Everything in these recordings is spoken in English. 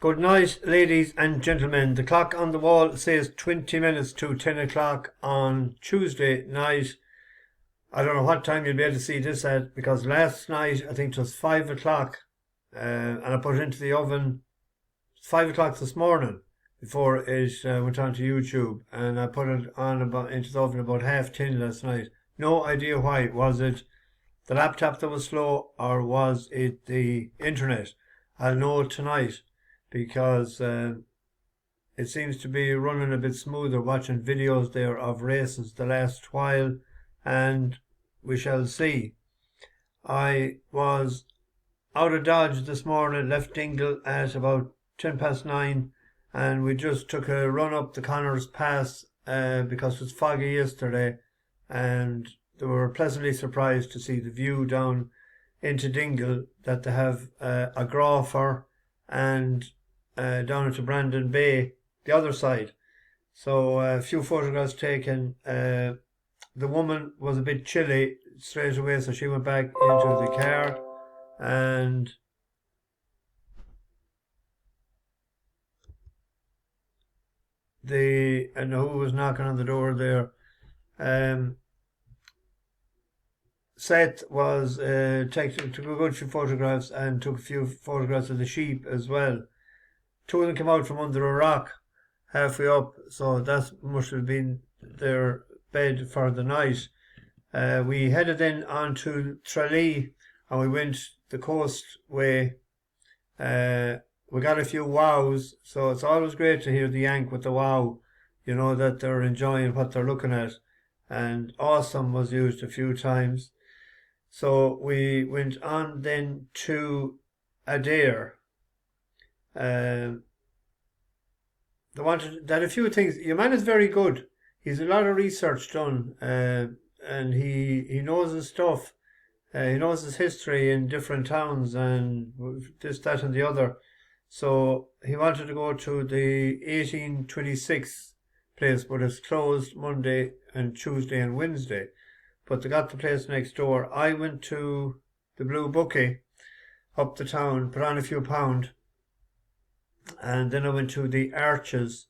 Good night, ladies and gentlemen. The clock on the wall says 20 minutes to 10 o'clock on Tuesday night. I don't know what time you'll be able to see this at, because last night I think it was 5 o'clock, and I put it into the oven 5 o'clock this morning before it went on to YouTube, and I put it on into the oven about 10:30 last night. No idea why. Was it the laptop that was slow, or was it the internet? I'll know tonight, because it seems to be running a bit smoother, watching videos there of races the last while, and we shall see. I was out of Dodge this morning, left Dingle at about 9:10, and we just took a run up the Connors Pass because it was foggy yesterday, and they were pleasantly surprised to see the view down into Dingle, that they have a Groffer and down into Brandon Bay, the other side. So a few photographs taken. The woman was a bit chilly straight away, so she went back into the car, and who was knocking on the door there? Sept was took a good few photographs, and took a few photographs of the sheep as well. Two of them came out from under a rock halfway up, so that must have been their bed for the night. We headed in onto Tralee, and we went the coast way. We got a few wows, so it's always great to hear the yank with the wow. You know that they're enjoying what they're looking at. And awesome was used a few times. So we went on then to Adair. They wanted that a few things. Your man is very good. He's a lot of research done, and he knows his stuff. He knows his history in different towns and this, that, and the other. So he wanted to go to the 1826 place, but it's closed Monday and Tuesday and Wednesday. But they got the place next door. I went to the Blue Bookie up the town, put on a few pound, and then I went to the Arches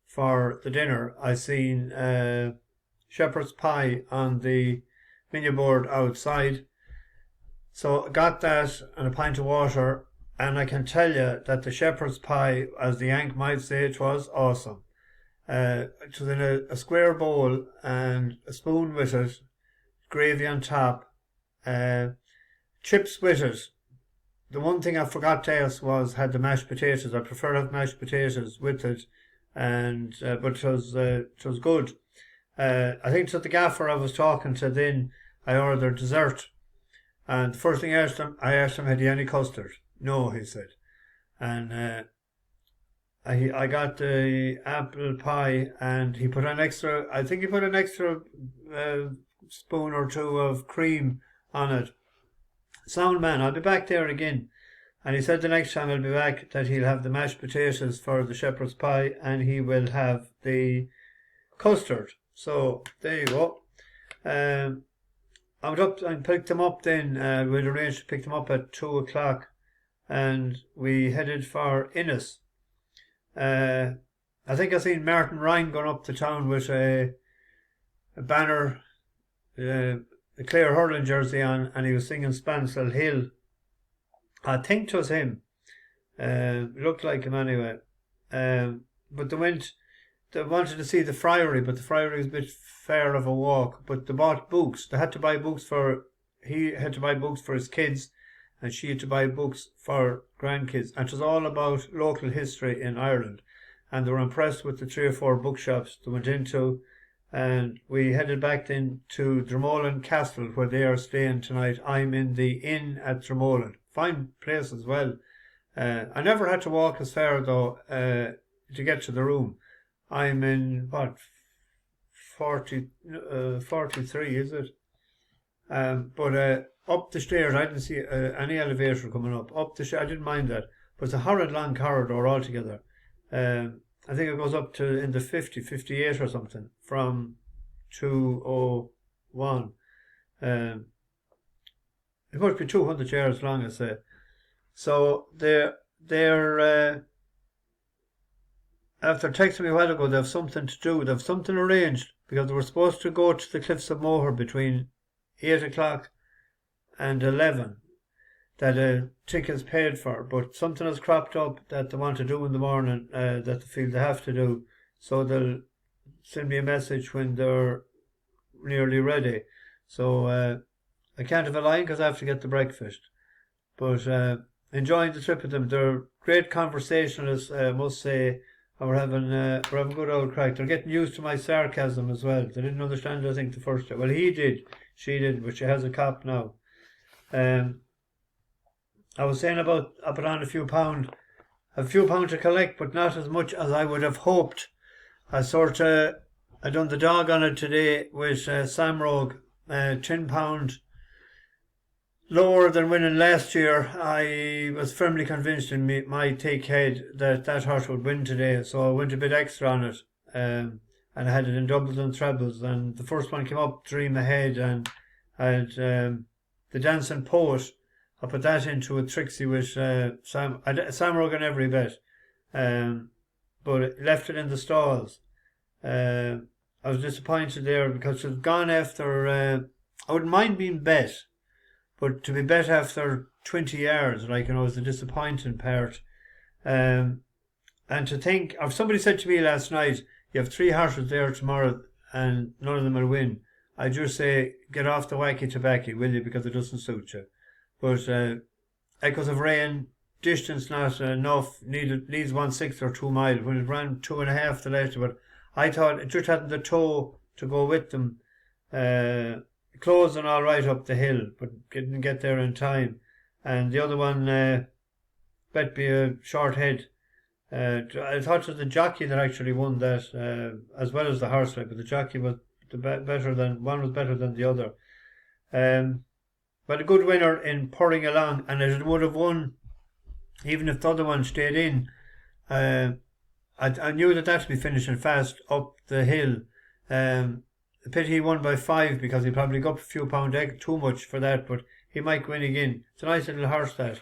for the dinner. I seen shepherd's pie on the menu board outside, so I got that and a pint of water, and I can tell you that the shepherd's pie, as the Yank might say, it was awesome. It was in a square bowl and a spoon with it, gravy on top, chips with it. The one thing I forgot to ask had the mashed potatoes. I prefer to have mashed potatoes with it, and but it was good. I think to the gaffer I was talking to then, I ordered dessert, and the first thing I asked him had he any custard. No, he said, and I got the apple pie, and he put an extra. I think he put an extra spoon or two of cream on it. Sound man, I'll be back there again. And he said the next time I'll be back that he'll have the mashed potatoes for the shepherd's pie, and he will have the custard. So there you go. I went up and picked them up then. We'd arranged to pick them up at 2 o'clock, and we headed for Innis. I think I seen Martin Ryan going up to town with a banner, a Clare hurling jersey on, and he was singing Spansel Hill. I think it was him. Looked like him anyway. But they wanted to see the Friary, but the Friary was a bit far of a walk. But they bought books. He had to buy books for his kids, and she had to buy books for grandkids. And it was all about local history in Ireland. And they were impressed with the 3 or 4 bookshops they went into. And we headed back then to Dromoland Castle, where they are staying tonight. I'm in the inn at Dromoland. Fine place as well. I never had to walk as far though to get to the room. I'm in 43, is it? But up the stairs, I didn't see any elevator coming up. Up the stairs, I didn't mind that, but it's a horrid long corridor altogether. I think it goes up to in the 58 or something from 201. It must be 200 yards long, I say. So they're after texting me a while ago, they have something to do. They have something arranged because they were supposed to go to the Cliffs of Moher between 8 o'clock and 11. That tickets paid for, but something has cropped up that they want to do in the morning that they feel they have to do. So they'll send me a message when they're nearly ready. So I can't have a line because I have to get the breakfast. But enjoying the trip with them. They're great conversationalists, I must say. We're having good old crack. They're getting used to my sarcasm as well. They didn't understand it, I think, the first time. Well, he did. She did, but she has a cop now. I was saying about I put on a few pound to collect, but not as much as I would have hoped. I done the dog on it today with Sam Rogue, £10 lower than winning last year. I was firmly convinced in my take head that horse would win today, so I went a bit extra on it, and I had it in doubles and trebles. And the first one came up Dream Ahead, and I had the Dancing Poet. I put that into a Trixie with Sam Rogue on every bet, but left it in the stalls. I was disappointed there because she's gone after. I wouldn't mind being bet, but to be bet after 20 yards, is the disappointing part. And to think, if somebody said to me last night, you have 3 horses there tomorrow and none of them will win, I just say, get off the wacky tobacco, will you, because it doesn't suit you. But because of rain, distance not enough, needs 1/6 or 2 miles, when it ran 2.5 the last year. But I thought it just hadn't the toe to go with them. Closing all right up the hill, but didn't get there in time. And the other one bet be a short head. I thought it was the jockey that actually won that, as well as the horse race, but the jockey was better than the other. But a good winner in purring along, and it would have won even if the other one stayed in. I knew that would be finishing fast up the hill. The pity he won by 5 because he probably got a few pound too much for that, but he might win again. It's a nice little horse that.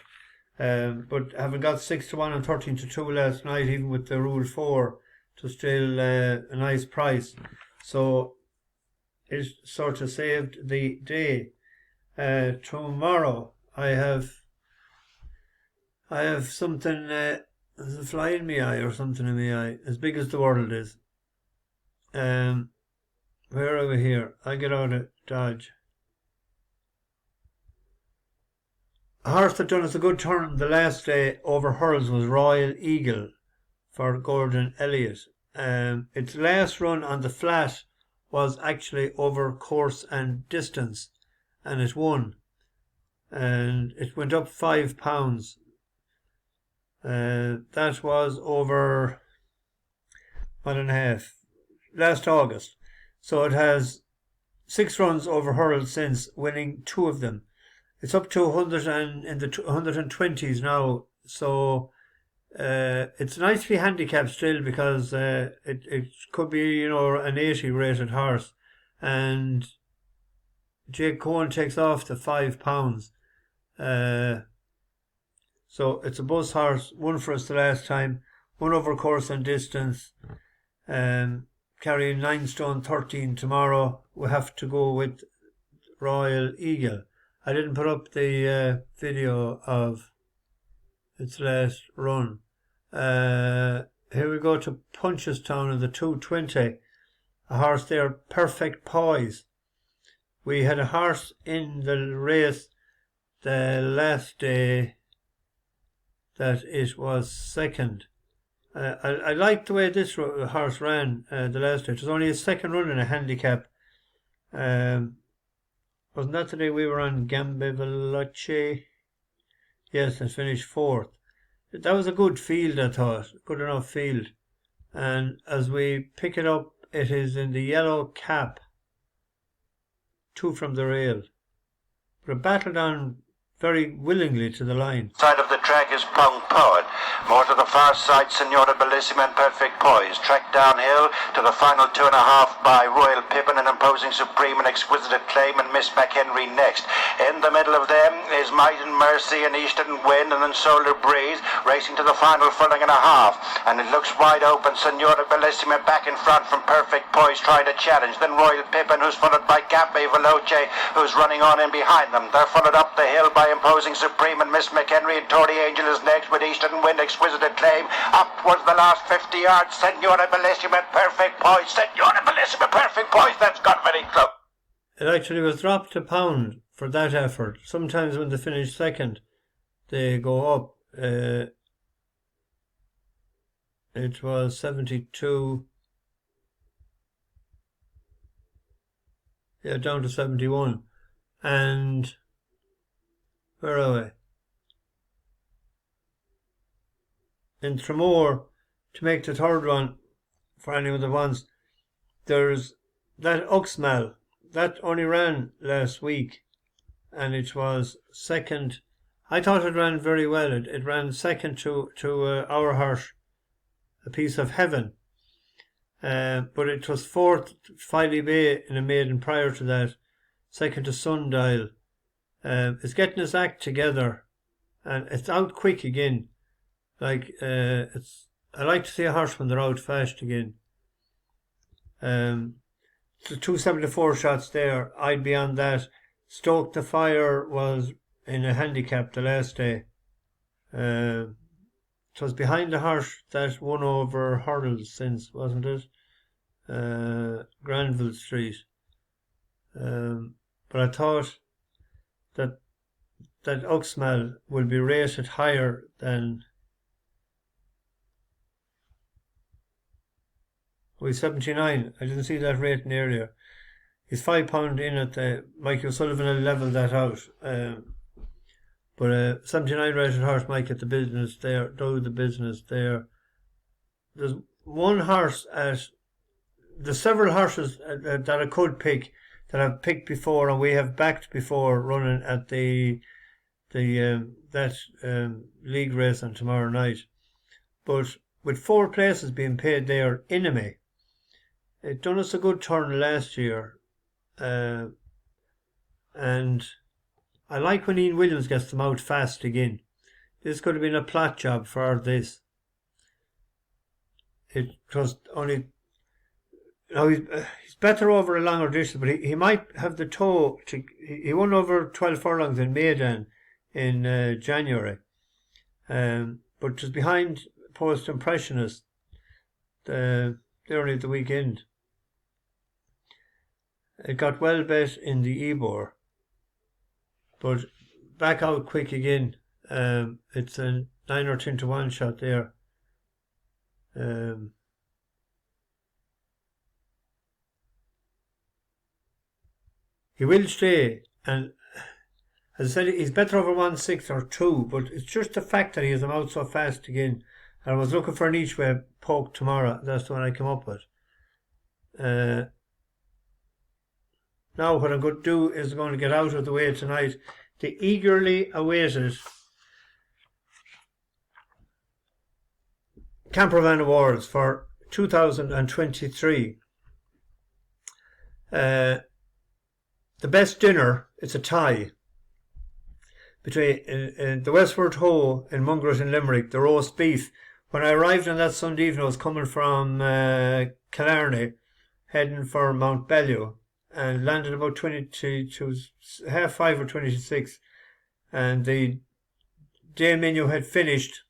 But having got 6-1 and 13-2 last night, even with the Rule 4, it was still a nice price. So it sort of saved the day. Tomorrow I have something, there's a fly in my eye or something in my eye, as big as the world is. Where are we here? I get out of Dodge. A horse that done us a good turn the last day over hurls was Royal Eagle for Gordon Elliott. Its last run on the flat was actually over course and distance, and it won. And it went up £5. That was over 1.5 last August. So it has 6 runs over hurls since, winning 2 of them. It's up to 100 and in the 120s now. So it's nice to be handicapped still because it could be, an 80 rated horse. And Jake Cohen takes off the £5. So it's a buzz horse, won for us the last time, won over course and distance, carrying 9 stone 13 tomorrow. We have to go with Royal Eagle. I didn't put up the video of its last run. Here we go to Punchestown in the 220. A horse there, Perfect Poise. We had a horse in the race the last day that it was second. I liked the way this horse ran the last day. It was only his second run in a handicap. Wasn't that the day we were on Gambe Veloce? Yes, and finished 4th. That was a good field, I thought. Good enough field. And as we pick it up, it is in the yellow cap. 2 from the rail. But it battled on very willingly to the line. Side of the track is Pong Poet. More to the far side, Signora Bellissima and Perfect Poise. Track downhill to the final 2.5 by Royal Pippin and Imposing Supreme and Exquisite Acclaim and Miss McHenry next. In the middle of them is Might and Mercy and Eastern Wind and then Solar Breeze racing to the final furlong and a half. and it looks wide open. Signora Bellissima back in front from Perfect Poise, trying to challenge. Then Royal Pippin, who's followed by Gappe Veloce, who's running on in behind them. They're followed up the hill by Imposing Supreme and Miss McHenry, and Tory Angel is next with Eastern Wind, Exquisite Acclaim. Up towards the last 50 yards, Signora Bellissima, Perfect Poise. Signora Bellissima, Perfect Poise. That's got very close. It actually was dropped a pound for that effort. Sometimes when they finish second, they go up. It was 72. Yeah, down to 71. And where are we? In Tramore, to make the third one, for anyone that wants, there's that Uxmal. That only ran last week, and it was second. I thought it ran very well. It ran second to Our Heart, A Piece of Heaven. But it was fourth, Filey Bay in a maiden prior to that, second to Sundial. It's getting its act together, and it's out quick again. Like I like to see a horse when they're out fast again. The 274 shots there, I'd be on that. Stoke the Fire was in a handicap the last day. It was behind the horse that won over Hurdles since, wasn't it? Granville Street. But I thought that Uxmal will be rated higher than 79. I didn't see that rating earlier. He's £5 in at the Mike O'Sullivan will level that out. But 79 rated horse might get the business there, do the business there. There's one horse there's several horses that I could pick that I've picked before and we have backed before running at the league race on tomorrow night. But with 4 places being paid there, Enemy, it done us a good turn last year. And I like when Ian Williams gets them out fast again. This could have been a plot job for this. It was only... he's better over a longer distance, but he might have the toe to... He won over 12 furlongs in Maidan in January. But just behind Post Impressionist, they're only at the weekend. It got well bet in the Ebor, but back out quick again. It's a 9 or 10 to 1 shot there. He will stay, and as I said, he's better over 1/6 or 2, but it's just the fact that he has them out so fast again. And I was looking for an each way poke tomorrow. That's the one I came up with. Now what I'm going to do is going to get out of the way tonight the eagerly awaited Campervan Awards for 2023. The best dinner, it's a tie between the Westward Ho in Mungret in Limerick, the roast beef. When I arrived on that Sunday evening, I was coming from Killarney, heading for Mount Bellew, and landed about 5:30 or 26, and the day menu had finished,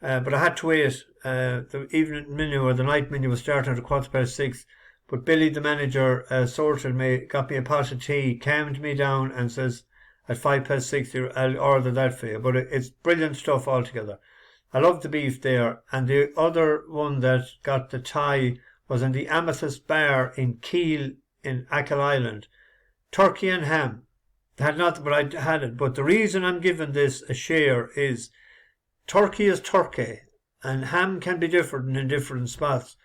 but I had to wait. The evening menu or the night menu was starting at 6:15, but Billy, the manager, sorted me, got me a pot of tea, calmed me down, and says at 6:05 I'll order that for you. But it's brilliant stuff altogether. I love the beef there, and the other one that got the tie was in the Amethyst Bar in Keele in Achill Island. Turkey and ham. Had not, but I had it. But the reason I'm giving this a share is turkey is turkey, and ham can be different in different spots.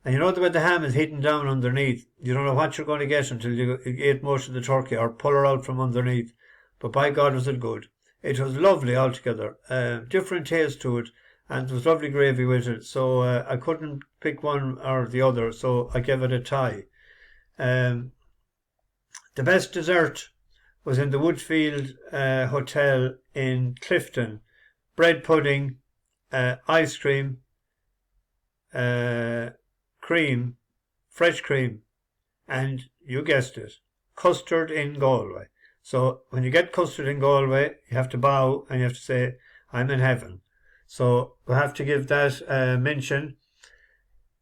And you know the way the ham is hidden down underneath. You don't know what you're going to get until you eat most of the turkey or pull her out from underneath. But by God, was it good. It was lovely altogether. Different taste to it, and there was lovely gravy with it. So I couldn't pick one or the other, so I gave it a tie. The best dessert was in the Woodfield Hotel in Clifton. Bread pudding, ice cream, cream, fresh cream, and you guessed it, custard in Galway. So when you get custard in Galway, you have to bow and you have to say, I'm in heaven. So we have to give that mention.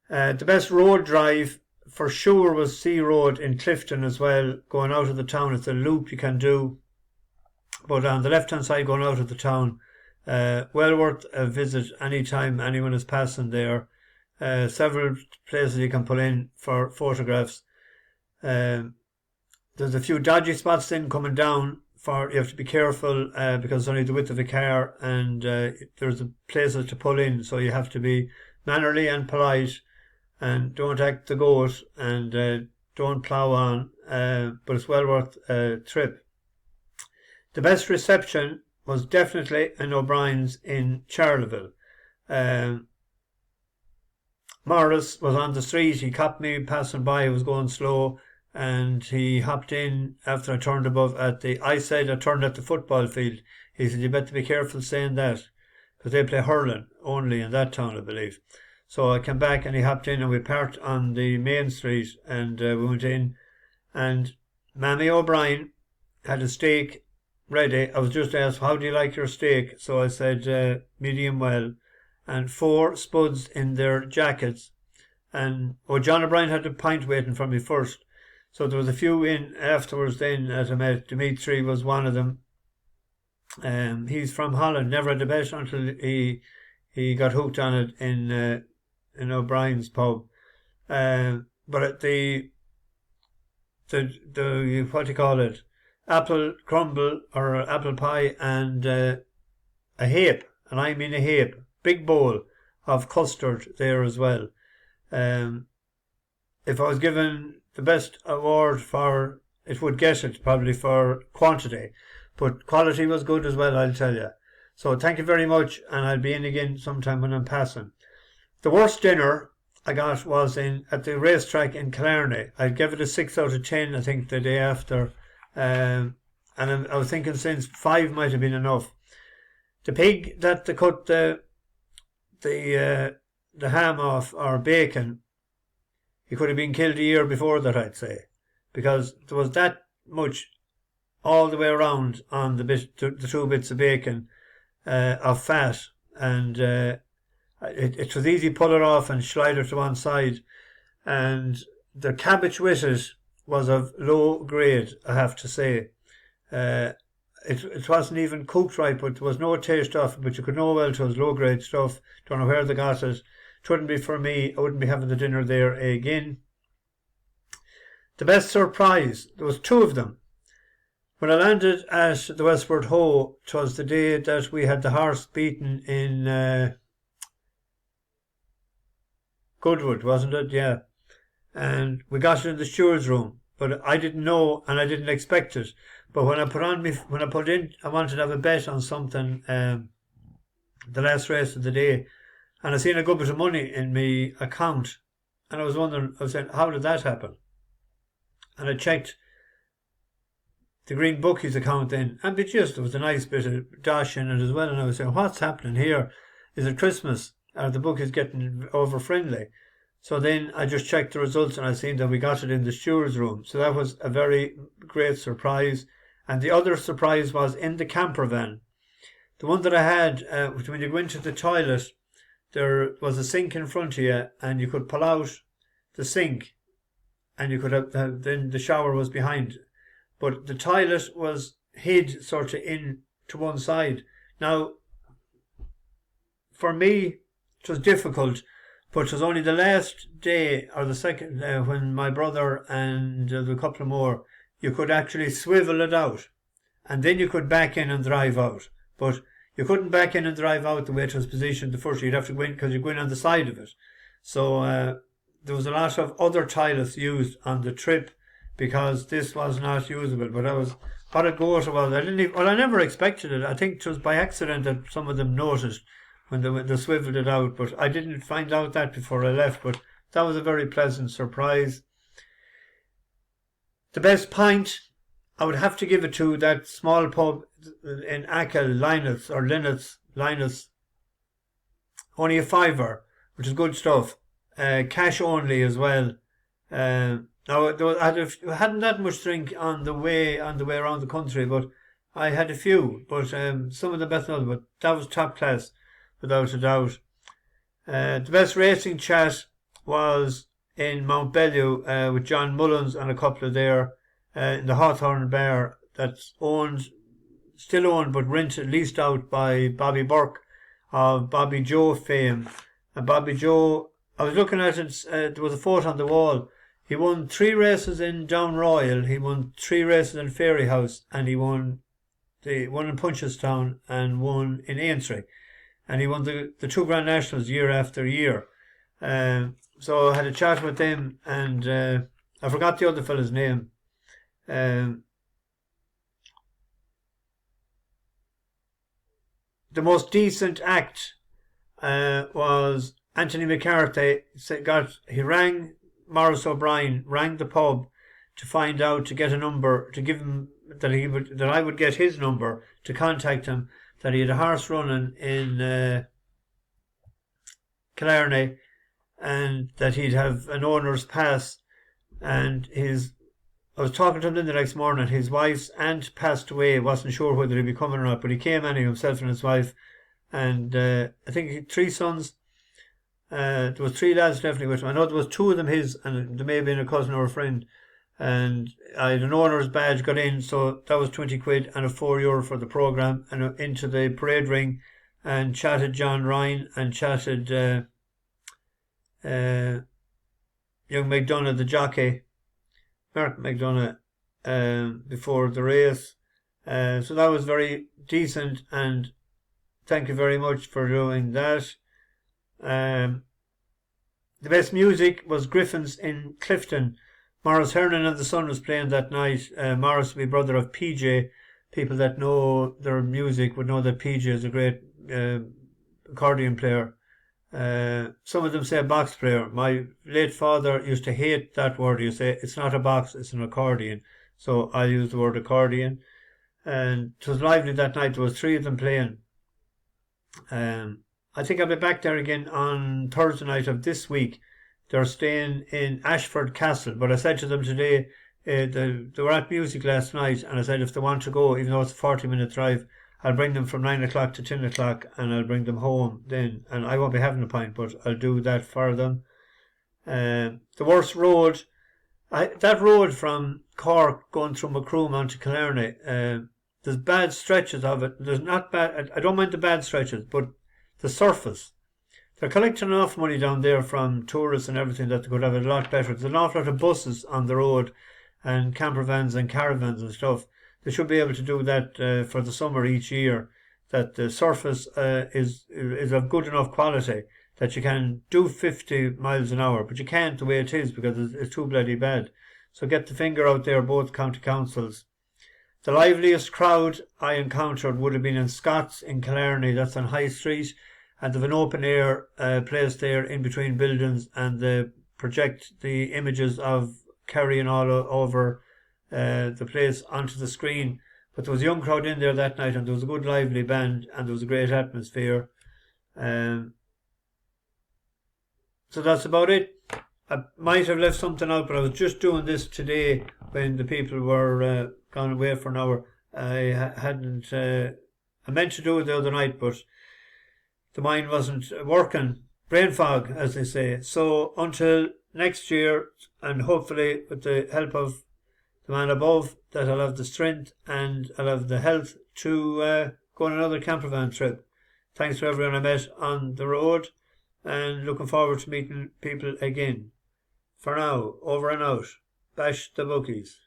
The best road drive for sure was Sea Road in Clifton as well, going out of the town. It's a loop you can do, but on the left hand side going out of the town, well worth a visit anytime anyone is passing there. Several places you can pull in for photographs. There's a few dodgy spots then coming down. You have to be careful because it's only the width of a car, and there's places to pull in, so you have to be mannerly and polite, and don't act the goat, and don't plough on, but it's well worth a trip. The best reception was definitely in O'Brien's in Charleville. Morris was on the street. He caught me passing by. I was going slow, and he hopped in after I turned above I said I turned at the football field. He said, you better be careful saying that, because they play hurling only in that town, I believe. So I came back and he hopped in and we parked on the main street, and we went in, and Mammy O'Brien had a steak ready. I was just asked, how do you like your steak? So I said, medium well, and 4 spuds in their jackets. And John O'Brien had a pint waiting for me first. So there was a few in afterwards then as I met. Dimitri was one of them. He's from Holland, never had a bet until he got hooked on it in O'Brien's pub. But at the what do you call it? Apple crumble or apple pie and a heap, and I mean a heap, big bowl of custard there as well. If I was given the best award for it, would get it probably for quantity, but quality was good as well, I'll tell you. So thank you very much, and I'll be in again sometime when I'm passing. The worst dinner I got was at the racetrack in Killarney. I'd give it a 6 out of 10, I think, the day after. And I was thinking since 5 might have been enough. The pig that they cut the ham off, or bacon, he could have been killed a year before that, I'd say, because there was that much all the way around on the 2 bits of bacon of fat, and it was easy to pull it off and slide it to one side. And the cabbage with it was of low grade, I have to say. It wasn't even cooked right, but there was no taste of it, but you could know well it was low grade stuff. Don't know where they got it. It wouldn't be for me. I wouldn't be having the dinner there again. The best surprise, there was 2 of them. When I landed at the Westward Ho, it was the day that we had the horse beaten in Goodwood, wasn't it? Yeah. And we got it in the steward's room, but I didn't know and I didn't expect it. But when I put in, I wanted to have a bet on something, the last race of the day, and I seen a good bit of money in my account, and I was wondering, I was saying, how did that happen? And I checked the Green Bookies account then, and there was a nice bit of dash in it as well, and I was saying, what's happening here? Is it Christmas? Are the bookies getting over friendly? So then I just checked the results, and I seen that we got it in the steward's room. So that was a very great surprise. And the other surprise was in the camper van. The one that I had, when you go into the toilet, there was a sink in front of you, and you could pull out the sink, and you could have, then the shower was behind. But the toilet was hid sort of in to one side. Now, for me, it was difficult, but it was only the last day or the second when my brother and a couple more, you could actually swivel it out, and then you could back in and drive out. But you couldn't back in and drive out the way it was positioned the first. You'd have to go in because you're going on the side of it. So there was a lot of other toilets used on the trip because this was not usable. But what a goat it was. I never expected it. I think it was by accident that some of them noticed when they swiveled it out. But I didn't find out that before I left. But that was a very pleasant surprise. The best pint, I would have to give it to that small pub in Achill, Linus, only a fiver, which is good stuff. cash only as well. Now I hadn't that much drink on the way around the country, but I had a few. But some of them better than others. But that was top class, without a doubt. The best racing chat was in Mount Bellew with John Mullins and a couple of there in the Hawthorne Bar that's still owned but rented, leased out by Bobby Burke of Bobby Joe fame. And Bobby Joe, I was looking at it, there was a photo on the wall. He won 3 races in Down Royal, he won 3 races in Fairy House, and he won one in Punchestown and one in Aintree. And he won the 2 Grand Nationals year after year. So I had a chat with him, and I forgot the other fella's name. The most decent act was Anthony McCarthy. He rang Morris O'Brien, rang the pub to find out, to get a number, to give him that I would get his number to contact him, that he had a horse running in Killarney, and that he'd have an owner's pass. And I was talking to him then the next morning. His wife's aunt passed away. Wasn't sure whether he'd be coming or not, but he came anyway, himself and his wife. And I think he had 3 sons. There was 3 lads definitely with him. I know there was 2 of them his, and there may have been a cousin or a friend. And I had an owner's badge got in, so that was 20 quid and a €4 for the programme. And into the parade ring, and chatted John Ryan, and chatted young McDonough, the jockey, Mark McDonough, before the race. So that was very decent, and thank you very much for doing that. The best music was Griffin's in Clifton. Morris Hernan and the Sun was playing that night. Morris will be brother of PJ. People that know their music would know that PJ is a great accordion player. Some of them say box player. My late father used to hate that word. You say it's not a box, it's an accordion. So I use the word accordion. And it was lively that night. There was 3 of them playing. I think I'll be back there again on Thursday night of this week. They're staying in Ashford Castle, but I said to them today, they were at music last night, and I said if they want to go, even though it's a 40-minute drive, I'll bring them from 9 o'clock to 10 o'clock, and I'll bring them home then. And I won't be having a pint, but I'll do that for them. The worst road, that road from Cork going through Macroom onto Killarney, there's bad stretches of it. There's not bad, I don't mind the bad stretches, but the surface. They're collecting enough money down there from tourists and everything that they could have it a lot better. There's an awful lot of buses on the road, and camper vans and caravans and stuff. They should be able to do that for the summer each year, that the surface is of good enough quality that you can do 50 miles an hour, but you can't the way it is because it's too bloody bad. So get the finger out there, both county councils. The liveliest crowd I encountered would have been in Scott's in Killarney, that's on High Street, and they've an open air place there in between buildings, and they project the images of Kerry and all over the place onto the screen. But there was a young crowd in there that night, and there was a good lively band, and there was a great atmosphere. So that's about it. I might have left something out, but I was just doing this today when the people were gone away for an hour. I hadn't. I meant to do it the other night, but the mind wasn't working. Brain fog, as they say. So until next year, and hopefully with the help of the man above, that I'll have the strength and I'll have the health to go on another campervan trip. Thanks to everyone I met on the road, and looking forward to meeting people again. For now, over and out. Bash the bookies.